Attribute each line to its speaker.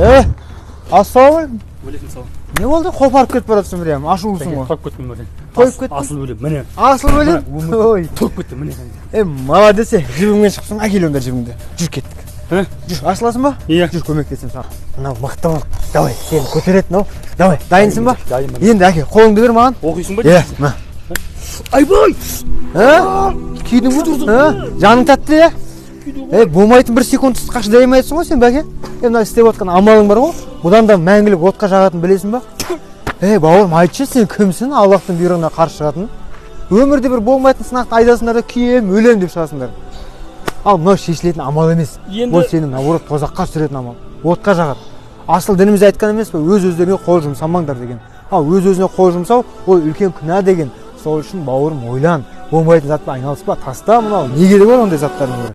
Speaker 1: Ассалаумағалейкум.
Speaker 2: Алейкум салам.
Speaker 1: Не болды? Қопарып кетіп баратсың бірем. Ашулысың ғой.
Speaker 2: Топ кеттім өлең.
Speaker 1: Қойып кеттің?
Speaker 2: Асыл өлең, міне.
Speaker 1: Асыл өлең? Ой.
Speaker 2: Топ кеттім, міне.
Speaker 1: Молодец, жібіңмен шықсың, әкел онда жібіңді. Жүр кеттік. Жүр, ашыласың ба?
Speaker 2: Иә.
Speaker 1: Жүр, көмектесем саған. Мынау мықты бол. Давай, сені көтереді мынау. Давай, дайынсың ба?
Speaker 2: Дайынмын.
Speaker 1: Енді әке, қолыңды бер маған.
Speaker 2: Оқисың ба?
Speaker 1: Иә, мына.
Speaker 2: Айбай!
Speaker 1: Күйдің бе? Жаның тәтті, болмайтын бір секундсыз қашдай алмайсың ғой сен бәке? Мына істеп отқан амалың бар ғой? Бұдан да мәңгілік отқа жағатын білесің ба? Бауырым, айтшы, сен кімсің? Аллахтың бұйрығына қарсы шығатын? Өмірде бір болмайтын сынақты айдасыңдар да күйем, өлем деп шығасыңдар. Ал мынау шешілетін амал емес. Бұл сенің наоборот тозаққа түсіретін амал. Отқа жағады. Асыл дініміз айтқан емес пе? Өз-өздеріңе қол жұмсамаңдар деген. Ал өз-өзіне қол жұмсау, ол үлкен күнә деген. Сол үшін бауырым ойлан. Болмайтын затпен айналыспа, таста мынау. Не керек бар ондай заттардың бәрі?